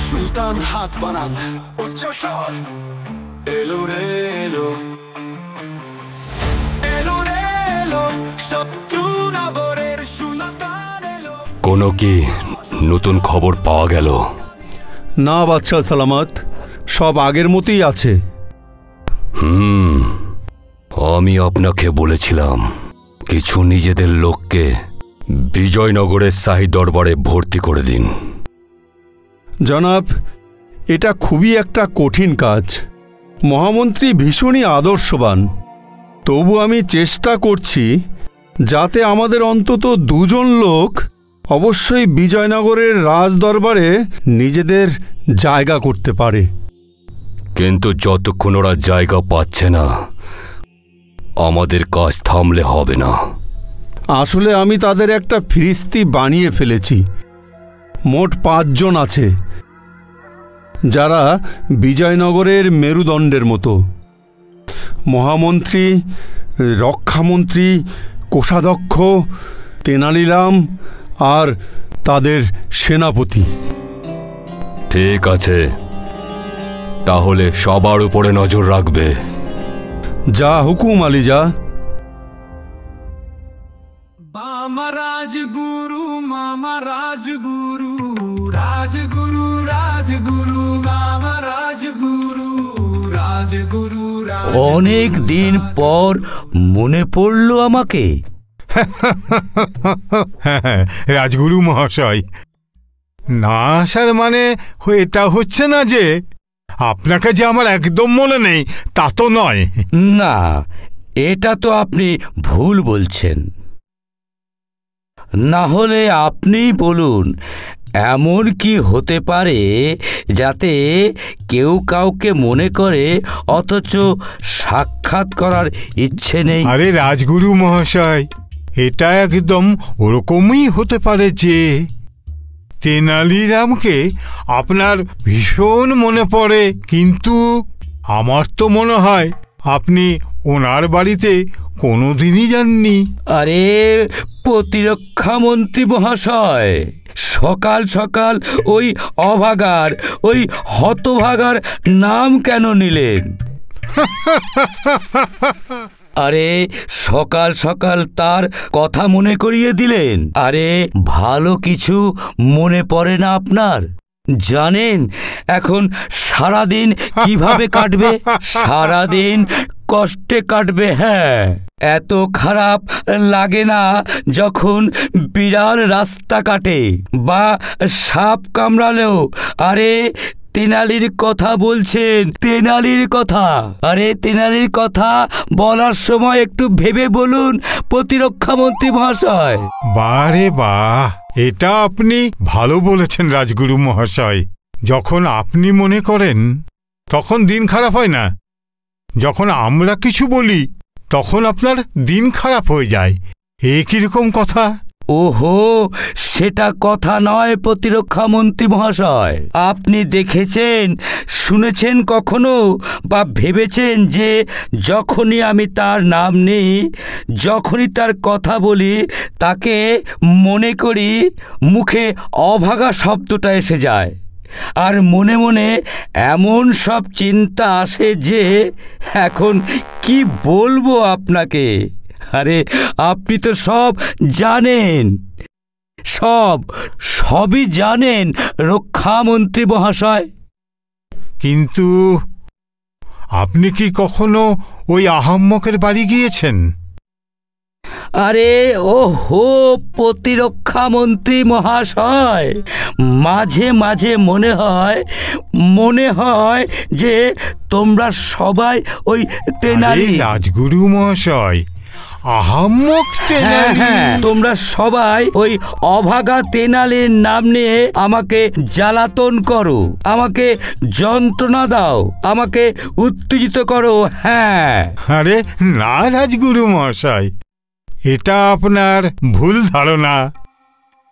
সুলতান হাত বানান উচ্চ স্বর এলো রে এলো এলো রে এলো শত্রু নগরের সুলতান এলো। কোনো কি নতুন খবর পাওয়া গেল? না বাদশাহ সালামত, সব আগের মতোই আছে। আমি আপনাকে বলেছিলাম কিছু নিজেদের লোককে বিজয়নগরের শাহী দরবারে ভর্তি করে দিন। জনাব, এটা খুবই একটা কঠিন কাজ। মহামন্ত্রী ভীষণই আদর্শবান, তবু আমি চেষ্টা করছি যাতে আমাদের অন্তত দুজন লোক অবশ্যই বিজয়নগরের রাজদরবারে নিজেদের জায়গা করতে পারে। কিন্তু যতক্ষণ ওরা জায়গা পাচ্ছে না, আমাদের কাজ থামলে হবে না। আসলে আমি তাদের একটা ফিরিস্তি বানিয়ে ফেলেছি। মোট 5 জন আছে, যারা বিজয়নগরের মেরুদণ্ডের মতো। মহামন্ত্রী, রক্ষামন্ত্রী, কোষাধ্যক্ষ, তেনালিরাম আর তাদের সেনাপতি। ঠিক আছে, তাহলে সবার উপরে নজর রাখবে। যা হুকুম আলিজা। মামা রাজগুরু, মামা রাজগুরু, রাজগুরু রাজগুরু, মামা রাজগুরু, রাজগুরু। অনেক দিন পর মনে পড়ল আমাকে। রাজগুরু মহাশয়, না আসার মানে এটা হচ্ছে না যে আপনাকে যে আমার একদম মনে নেই তা তো নয়। না, এটা তো আপনি ভুল বলছেন। না হলে আপনি বলুন, এমন কি হতে পারে যাতে কেউ কাউকে মনে করে অথচ সাক্ষাৎ করার ইচ্ছে নেই? আরে রাজগুরু মহাশয়, এটা একদম ওরকমই হতে পারে যে তেনালিরামকে আপনার ভীষণ মনে পড়ে, কিন্তু আমার তো মনে হয় আপনি ওনার বাড়িতে কোনোদিনই যাননি। আরে প্রতিরক্ষা মন্ত্রী মহাশয়, সকাল সকাল ওই অভাগার, ওই হতভাগার নাম কেন নিলেন? আরে সকাল সকাল তার কথা মনে করিয়ে দিলেন। আরে ভালো কিছু মনে পড়ে না আপনার? জানেন এখন সারাদিন কিভাবে কাটবে? সারাদিন কষ্টে কাটবে। হ্যাঁ, এত খারাপ লাগে না যখন বিড়াল রাস্তা কাটে বা সাপ কামড়ালেও? আরে তেনালির কথা বলছেন, তেনালির কথা। আরে তেনালির কথা বলার সময় একটু ভেবে বলুন প্রতিরক্ষা মন্ত্রী মহাশয়। বারে বাহ, এটা আপনি ভালো বলেছেন রাজগুরু মহাশয়। যখন আপনি মনে করেন তখন দিন খারাপ হয় না, যখন আমরা কিছু বলি তখন আপনার দিন খারাপ হয়ে যায়। এ কিরকম কথা? ওহো, সেটা কথা নয় প্রতিরক্ষা মন্ত্রী মহাশয়। আপনি দেখেছেন, শুনেছেন কখনো বা ভেবেছেন যে যখনই আমি তার নাম নিই, যখনই তার কথা বলি, তাকে মনে করি, মুখে অভাগা শব্দটা এসে যায়, আর মনে মনে এমন সব চিন্তা আসে যে এখন কি বলবো আপনাকে। আরে আপনি তো সব জানেন, সবই জানেন রক্ষামন্ত্রী মহাশয়। কিন্তু আপনি কি কখনো ওই আহাম্মকের বাড়ি গিয়েছেন? আরে ওহো প্রতিরক্ষা মন্ত্রী মহাশয়, মাঝে মাঝে মনে হয় যে তোমরা সবাই ওই তেনালি। রাজগুরু মহাশয়, আহাম্মক তেনালি? হ্যাঁ, তোমরা সবাই ওই অভাগা তেনালির নাম নিয়ে আমাকে জ্বালাতন করো, আমাকে যন্ত্রণা দাও, আমাকে উত্তেজিত করো। হ্যাঁ। আরে না রাজগুরু মহাশয়, এটা আপনার ভুল ধারণা।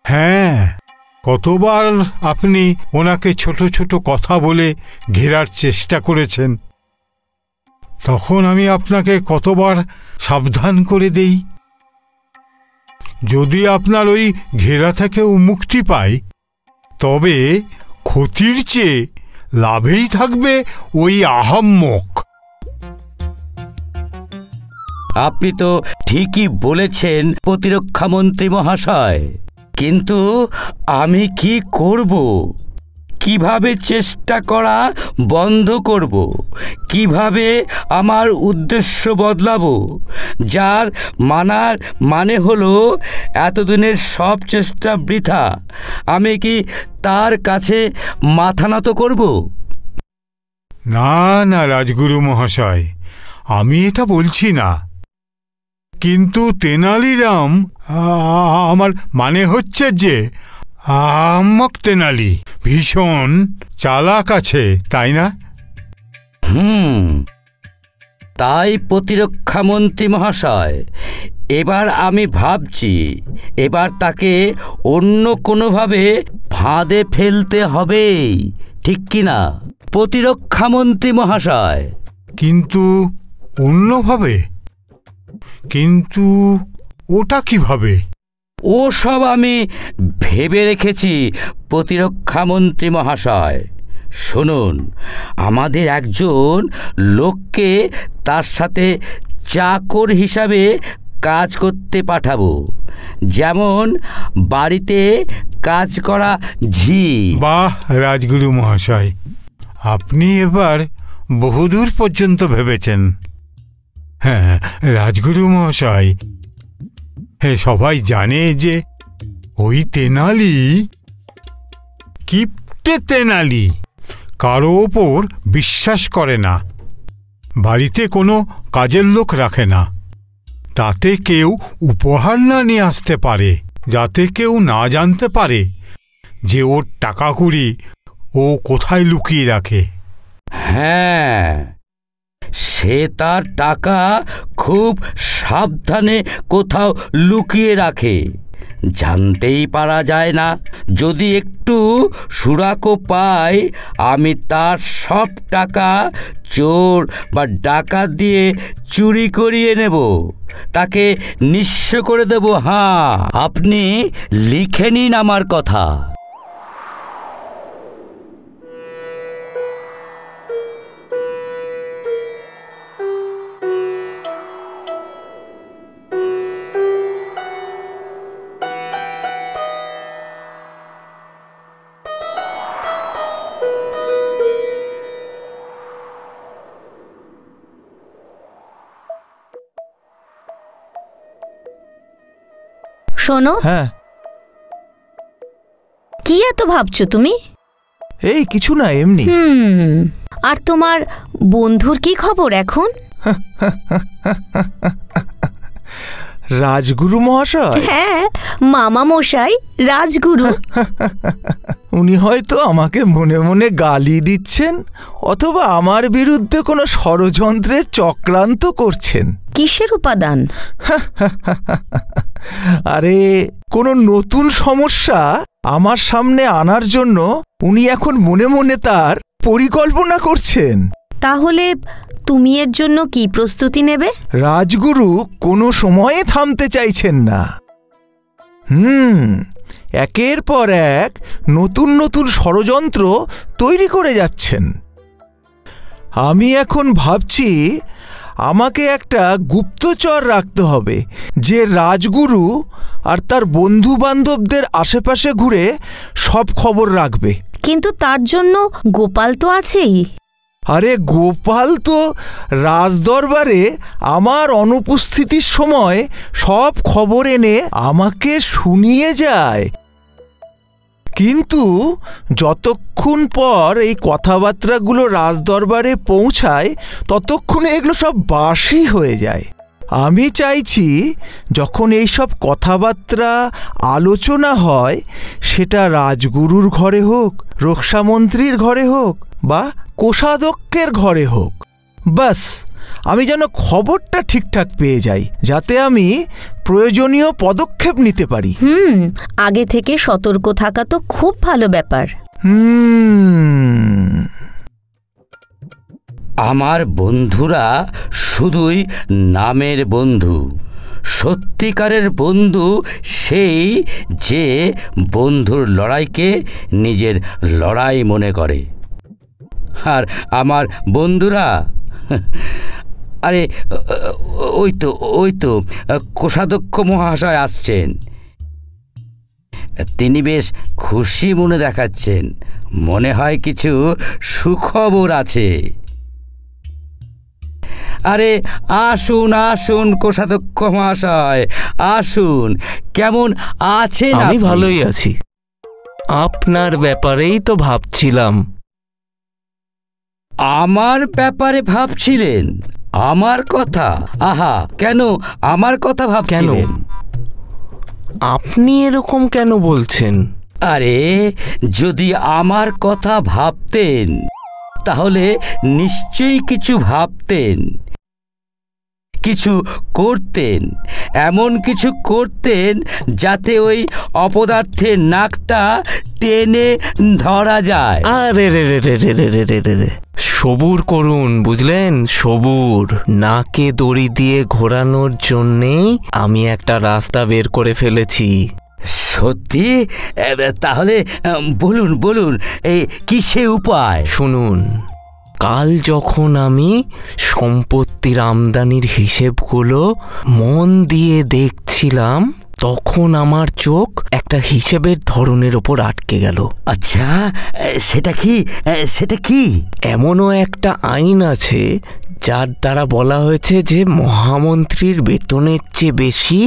হ্যাঁ, কতবার আপনি ওনাকে ছোট ছোট কথা বলে ঘেরার চেষ্টা করেছেন, তখন আমি আপনাকে কতবার সাবধান করে দেই। যদি আপনার ওই ঘেরা থেকেও মুক্তি পায়, তবে ক্ষতির চেয়ে লাভেই থাকবে ওই আহাম্মক। আপনি তো ঠিকই বলেছেন প্রতিরক্ষা মন্ত্রী মহাশয়, কিন্তু আমি কি করব? কিভাবে চেষ্টা করা বন্ধ করব? কিভাবে আমার উদ্দেশ্য বদলাবো? যার মানার মানে হলো এতদিনের সব চেষ্টা বৃথা। আমি কি তার কাছে মাথা নত করব? না না রাজগুরু মহাশয়, আমি এটা বলছি না। কিন্তু তেনালিরাম, আমার মানে হচ্ছে যে আহাম্মক তেনালি ভীষণ চালাক আছে, তাই না? তাই প্রতিরক্ষা মন্ত্রী মহাশয়, এবার আমি ভাবছি এবার তাকে অন্য কোনোভাবে ফাঁদে ফেলতে হবে, ঠিক কিনা প্রতিরক্ষা মন্ত্রী মহাশয়? কিন্তু অন্যভাবে? কিন্তু ওটা কিভাবে? ও সব আমি ভেবে রেখেছি প্রতিরক্ষা মন্ত্রী মহাশয়। শুনুন, আমাদের একজন লোককে তার সাথে চাকর হিসাবে কাজ করতে পাঠাবো, যেমন বাড়িতে কাজ করা ঝি। বাহ রাজগুরু মহাশয়, আপনি এবার বহুদূর পর্যন্ত ভেবেছেন। হ্যাঁ রাজগুরু মহাশয়, সবাই জানে যে ওই তেনালি কিপ্টে তেনালি, কারো ওপর বিশ্বাস করে না, বাড়িতে কোনো কাজের লোক রাখে না, তাতে কেউ উপহার না নিয়ে আসতে পারে, যাতে কেউ না জানতে পারে যে ওর টাকা কুড়ি ও কোথায় লুকিয়ে রাখে। হ্যাঁ, সে তার টাকা খুব সাবধানে কোথাও লুকিয়ে রাখে, জানতেই পারা যায় না। যদি একটু সুরাকো পাই, আমি তার সব টাকা চোর বা ডাকাত দিয়ে চুরি করিয়ে নেব, তাকে নিঃস্ব করে দেব। হ্যাঁ, আপনি লিখে নিন আমার কথা। শোনো, হ্যাঁ, কি এত ভাবছো তুমি? এই কিছু না, এমনি। আর তোমার বন্ধুর কি খবর এখন? রাজগুরু মহাশয়? হ্যাঁ, মামা মশাই রাজগুরু। উনি হয়তো আমাকে মনে মনে গালি দিচ্ছেন, অথবা আমার বিরুদ্ধে কোনো ষড়যন্ত্রের চক্রান্ত করছেন। কিসের উপাদান? আরে, কোনো নতুন সমস্যা আমার সামনে আনার জন্য উনি এখন মনে মনে তার পরিকল্পনা করছেন। তাহলে তুমি এর জন্য কি প্রস্তুতি নেবে? রাজগুরু কোনো সময়ে থামতে চাইছেন না। একের পর এক নতুন নতুন ষড়যন্ত্র তৈরি করে যাচ্ছেন। আমি এখন ভাবছি আমাকে একটা গুপ্তচর রাখতে হবে, যে রাজগুরু আর তার বন্ধু বান্ধবদের আশেপাশে ঘুরে সব খবর রাখবে। কিন্তু তার জন্য গোপাল তো আছেই। আরে, গোপাল তো রাজদরবারে আমার অনুপস্থিতির সময় সব খবর এনে আমাকে শুনিয়ে যায়। কিন্তু যতক্ষণ পর এই কথাবার্তাগুলো রাজদরবারে পৌঁছায়, ততক্ষণে এগুলো সব বাসি হয়ে যায়। আমি চাইছি যখন এই সব কথাবার্তা আলোচনা হয়, সেটা রাজগুরুর ঘরে হোক, রক্ষামন্ত্রীর ঘরে হোক, বা কোষাধ্যক্ষের ঘরে হোক, বাস আমি যেন খবরটা ঠিকঠাক পেয়ে যাই, যাতে আমি প্রয়োজনীয় পদক্ষেপ নিতে পারি। আগে থেকে সতর্ক থাকা তো খুব ভালো ব্যাপার। আমার বন্ধুরা শুধুই নামের বন্ধু। সত্যিকারের বন্ধু সেই যে বন্ধুর লড়াইকে নিজের লড়াই মনে করে। আর আমার বন্ধুরা, আরে ওই তো কোষাধ্যক্ষ মহাশয় আসছেন। তিনি বেশ খুশি মনে দেখাচ্ছেন, মনে হয় কিছু সুখবর আছে। আরে আসুন আসুন কোষাধ্যক্ষ মহাশয়, আসুন। কেমন আছেন? আমি ভালোই আছি। আপনার ব্যাপারেই তো ভাবছিলাম। আমার ব্যাপারে ভাবছিলেন? আমার কথা? আহা, কেন আমার কথা ভাবছিলেন? আপনি এরকম কেন বলছেন? আরে যদি আমার কথা ভাবতেন তাহলে নিশ্চয়ই কিছু ভাবতেন, কিছু করতেন, এমন কিছু করতেন যাতে ওই অপদার্থের নাকটা টেনে ধরা যায়। আরে রে রে রে রে রে রে রে রে, সবুর করুন, বুঝলেন? সবুর। নাকে দড়ি দিয়ে ঘোরানোর জন্যেই আমি একটা রাস্তা বের করে ফেলেছি। সত্যি? তাহলে বলুন বলুন, এই কি সে উপায়? শুনুন, কাল যখন আমি সম্পত্তির আমদানির হিসেবগুলো মন দিয়ে দেখছিলাম, তখন আমার চোখ একটা হিসেবের ধরনের ওপর আটকে গেল। আচ্ছা, সেটা কি? এমনও একটা আইন আছে যার দ্বারা বলা হয়েছে যে মহামন্ত্রীর বেতনের চেয়ে বেশি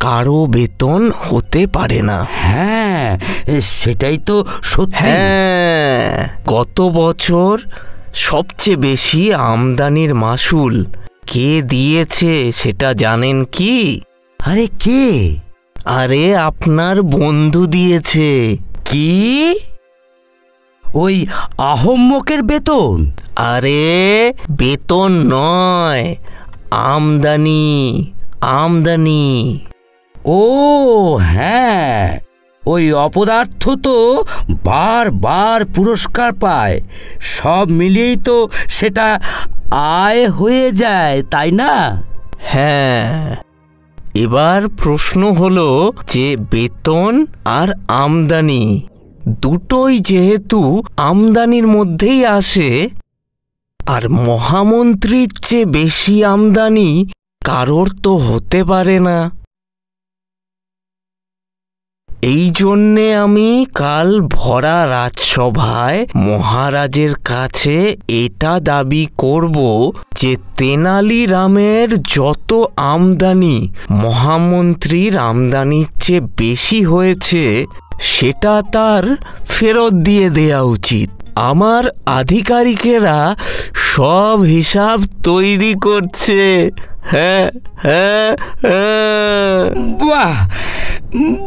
কারো বেতন হতে পারে না। হ্যাঁ, সেটাই তো সত্যি। হ্যাঁ, গত বছর সবচেয়ে বেশি আমদানির মাসুল কে দিয়েছে সেটা জানেন কি? আরে কে? আরে আপনার বন্ধু দিয়েছে। কি? ওই আহম্মকের বেতন? আরে বেতন নয়, আমদানি। আমদানি। ও হ্যাঁ, ওই অপদার্থ তো বারবার পুরস্কার পায়, সব মিলিয়েই তো সেটা আয় হয়ে যায়, তাই না? হ্যাঁ, এবার প্রশ্ন হলো যে বেতন আর আমদানি দুটোই যেহেতু আমদানির মধ্যেই আসে, আর মহামন্ত্রীর চেয়ে বেশি আমদানি কারোর তো হতে পারে না। এই জন্যে আমি কাল ভরা রাজসভায় মহারাজের কাছে এটা দাবি করব যে তেনালি রামের যত আমদানি মহামন্ত্রীর আমদানির চেয়ে বেশি হয়েছে সেটা তার ফেরত দিয়ে দেয়া উচিত। আমার আধিকারিকেরা সব হিসাব তৈরি করছে। হ্যাঁ হ্যাঁ হ্যাঁ। বাহ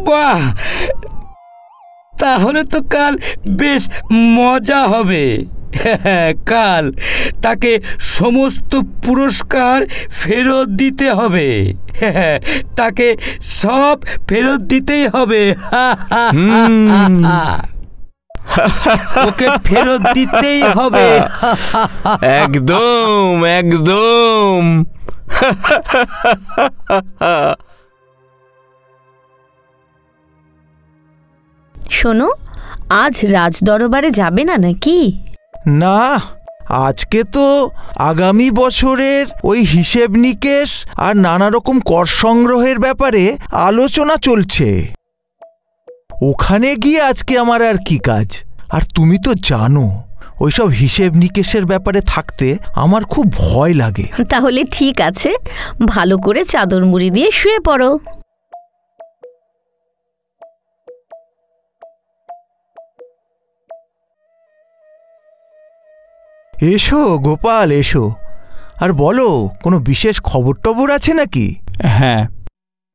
বাহ, তাহলে তো কাল বেশ মজা হবে। কাল তাকে সমস্ত পুরস্কার ফেরত দিতে হবে, তাকে সব ফেরত দিতেই হবে। ওকে ফেরত দিতেই হবে। একদম একদম। শোনো, আজ রাজদরবারে যাবে না নাকি? না, আজকে তো আগামী বছরের ওই হিসেব নিকেশ আর নানা রকম কর সংগ্রহের ব্যাপারে আলোচনা চলছে। ওখানে গিয়ে আজকে আমার আর কি কাজ? আর তুমি তো জানো ওইসব হিসেব নিকেশের ব্যাপারে থাকতে আমার খুব ভয় লাগে। তাহলে ঠিক আছে, ভালো করে চাদর মুড়ি দিয়ে শুয়ে পড়ো। এসো গোপাল, এসো। আর বলো, কোনো বিশেষ খবর টবর আছে নাকি? হ্যাঁ,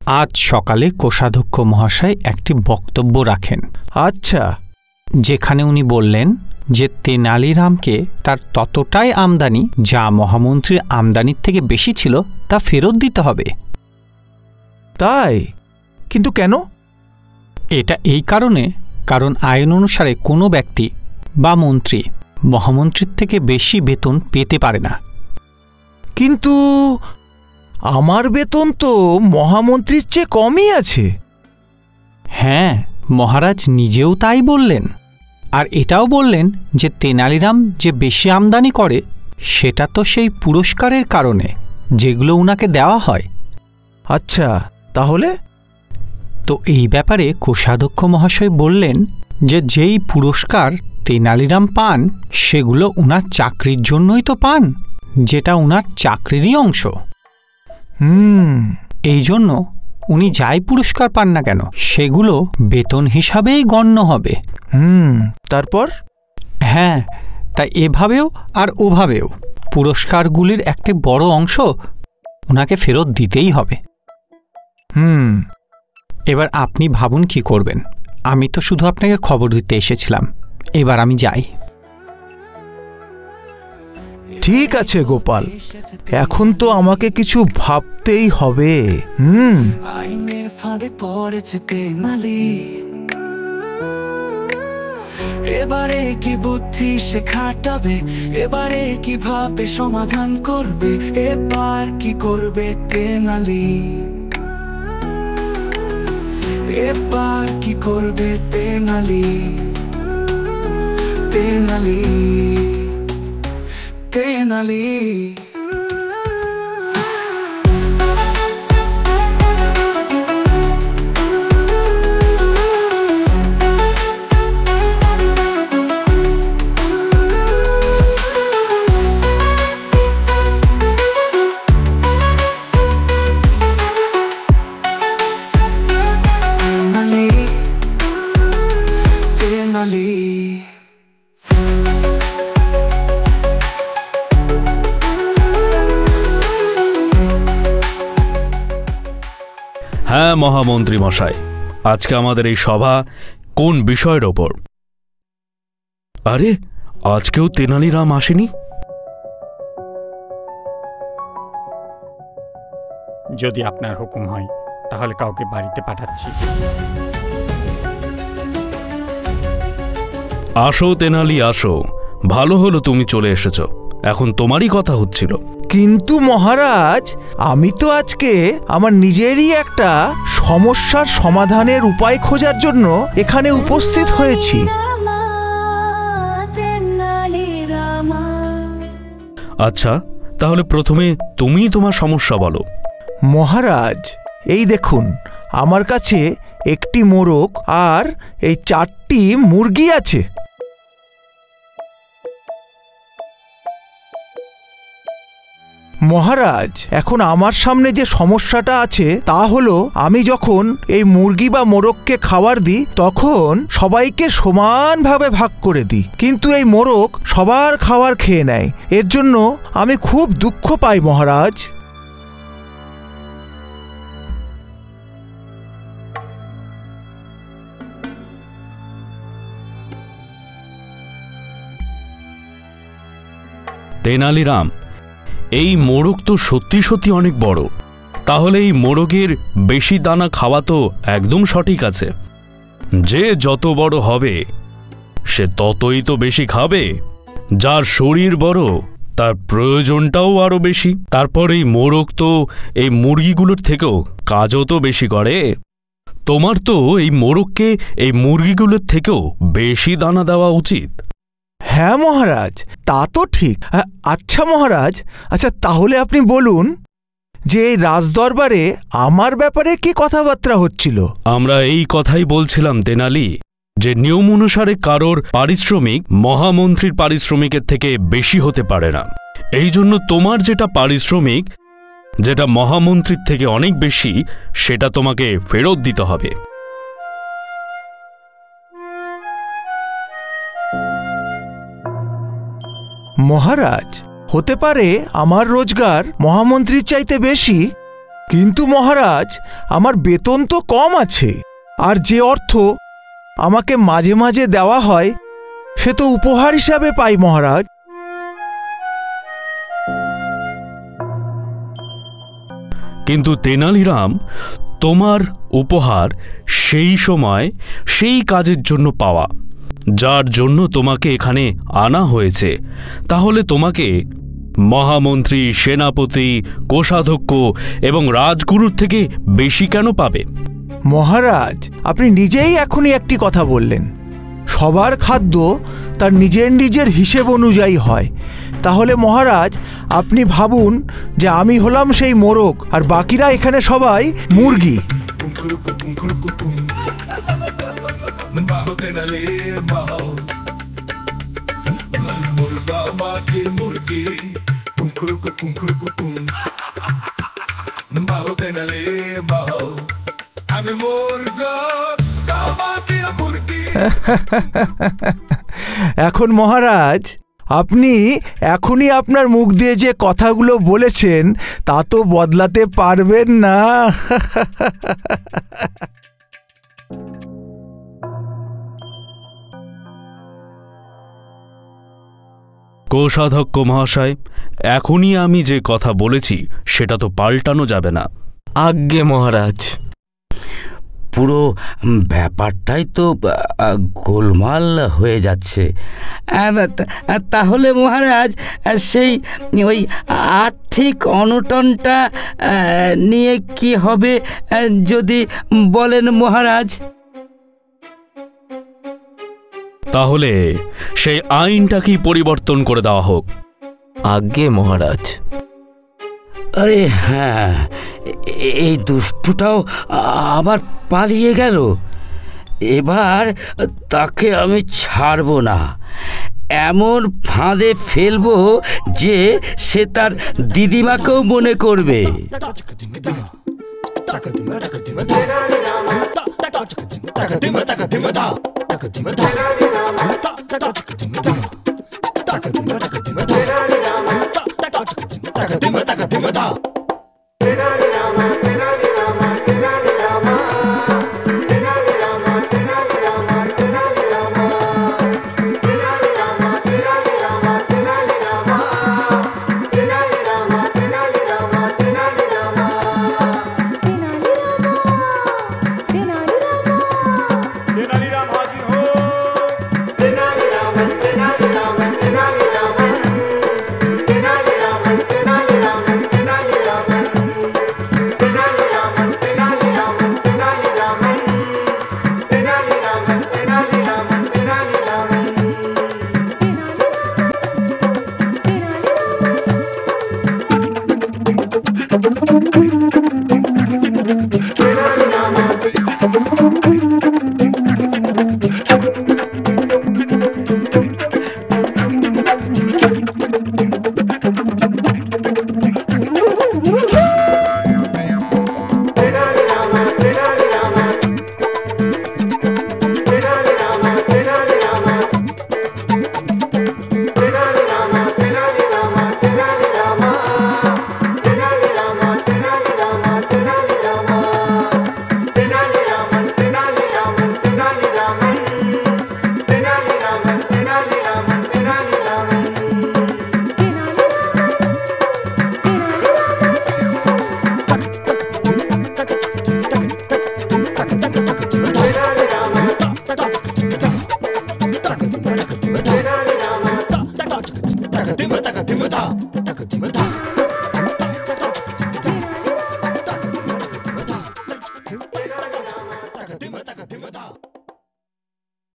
আজ সকালে কোষাধ্যক্ষ মহাশয় একটি বক্তব্য রাখেন। আচ্ছা। যেখানে উনি বললেন যে তেনালিরামকে তার ততটাই আমদানি যা মহামন্ত্রীর আমদানির থেকে বেশি ছিল তা ফেরত দিতে হবে। তাই? কিন্তু কেন? এটা এই কারণে, কারণ আইন অনুসারে কোনো ব্যক্তি বা মন্ত্রী মহামন্ত্রীর থেকে বেশি বেতন পেতে পারে না। কিন্তু আমার বেতন তো মহামন্ত্রীর চেয়ে কমই আছে। হ্যাঁ, মহারাজ নিজেও তাই বললেন। আর এটাও বললেন যে তেনালিরাম যে বেশি আমদানি করে সেটা তো সেই পুরস্কারের কারণে যেগুলো উনাকে দেওয়া হয়। আচ্ছা, তাহলে? তো এই ব্যাপারে কোষাধ্যক্ষ মহাশয় বললেন যে যেই পুরস্কার তেনালিরাম পান সেগুলো উনার চাকরির জন্যই তো পান, যেটা উনার চাকরিরই অংশ। এই জন্য উনি যাই পুরস্কার পান না কেন সেগুলো বেতন হিসাবেই গণ্য হবে। তারপর? হ্যাঁ, তাই এভাবেও আর ওভাবেও পুরস্কারগুলির একটি বড় অংশ ওনাকে ফেরত দিতেই হবে। এবার আপনি ভাবুন কি করবেন। আমি তো শুধু আপনাকে খবর দিতে এসেছিলাম। এবার আমি যাই। ঠিক আছে গোপাল, এখন তো আমাকে কিছু ভাবতেই হবে। আইনের ফাঁদে পড়েছে তেনালি, এবারে কি বুদ্ধি সে খাটাবে, এবারে কিভাবে সমাধান করবে, এবার কি করবে তেনালি, এবার কি করবে তেনালি, তেনালি, তেনালি। হ্যাঁ মহামন্ত্রী মশাই, আজকে আমাদের এই সভা কোন বিষয়ের ওপর? আরে, আজকেও তেনালিরাম আসেনি। যদি আপনার হুকুম হয় তাহলে কাউকে বাড়িতে পাঠাচ্ছি। আসো তেনালি, আসো। ভালো হলো তুমি চলে এসেছো। এখন তোমারই কথা হচ্ছিল। কিন্তু মহারাজ, আমি তো আজকে আমার নিজেরই একটা সমস্যার সমাধানের উপায় খোঁজার জন্য এখানে উপস্থিত হয়েছি। আচ্ছা, তাহলে প্রথমে তুমি তোমার সমস্যা বলো। মহারাজ, এই দেখুন, আমার কাছে একটি মোরগ আর এই 4টি মুরগি আছে। মহারাজ, এখন আমার সামনে যে সমস্যাটা আছে তা হলো, আমি যখন এই মুরগি বা মোরগকে খাবার দিই তখন সবাইকে সমানভাবে ভাগ করে দিই, কিন্তু এই মোরগ সবার খাবার খেয়ে নেয়। এর জন্য আমি খুব দুঃখ পাই মহারাজ। তেনালিরাম, এই মোরগ তো সত্যি সত্যি অনেক বড়। তাহলে এই মোরগের বেশি দানা খাওয়া তো একদম সঠিক আছে। যে যত বড় হবে সে ততই তো বেশি খাবে। যার শরীর বড় তার প্রয়োজনটাও আরো বেশি। তারপর এই মোরগ তো এই মুরগিগুলোর থেকেও কাজও তো বেশি করে। তোমার তো এই মোরগকে এই মুরগিগুলোর থেকেও বেশি দানা দেওয়া উচিত। হ্যাঁ মহারাজ, তা তো ঠিক। আচ্ছা মহারাজ, আচ্ছা তাহলে আপনি বলুন যে এই রাজদরবারে আমার ব্যাপারে কি কথাবার্তা হচ্ছিল? আমরা এই কথাই বলছিলাম তেনালি, যে নিয়ম অনুসারে কারোর পারিশ্রমিক মহামন্ত্রীর পারিশ্রমিকের থেকে বেশি হতে পারে না। এই জন্য তোমার যেটা পারিশ্রমিক, যেটা মহামন্ত্রীর থেকে অনেক বেশি, সেটা তোমাকে ফেরত দিতে হবে। মহারাজ, হতে পারে আমার রোজগার মহামন্ত্রীর চাইতে বেশি, কিন্তু মহারাজ আমার বেতন তো কম আছে। আর যে অর্থ আমাকে মাঝে মাঝে দেওয়া হয় সে তো উপহার হিসাবে পাই মহারাজ। কিন্তু তেনালিরাম, তোমার উপহার সেই সময় সেই কাজের জন্য পাওয়া, যার জন্য তোমাকে এখানে আনা হয়েছে, তাহলে তোমাকে মহামন্ত্রী, সেনাপতি, কোষাধ্যক্ষ এবং রাজগুরুর থেকে বেশি কেন পাবে? মহারাজ, আপনি নিজেই এখনই একটি কথা বললেন, সবার খাদ্য তার নিজের নিজের হিসেব অনুযায়ী হয়। তাহলে মহারাজ, আপনি ভাবুন যে আমি হলাম সেই মোরগ আর বাকিরা এখানে সবাই মুরগি। এখন মহারাজ, আপনি এখনই আপনার মুখ দিয়ে যে কথাগুলো বলেছেন তা তো বদলাতে পারবেন না। কোষাধ্যক্ষ মহাশয়, এখনই আমি যে কথা বলেছি সেটা তো পাল্টানো যাবে না। আজ্ঞে মহারাজ। পুরো ব্যাপারটাই তো গোলমাল হয়ে যাচ্ছে। তাহলে মহারাজ, সেই ওই আর্থিক অনটনটা নিয়ে কি হবে যদি বলেন মহারাজ? তাহলে সেই আইনটাকেই পরিবর্তন করে দেওয়া হোক। আজ্ঞে মহারাজ। আরে হ্যাঁ, এই দুষ্টুটাও আবার পালিয়ে গেল। এবার তাকে আমি ছাড়ব না, এমন ফাঁদে ফেলবো যে সে তার দিদিমাকেও মনে করবে।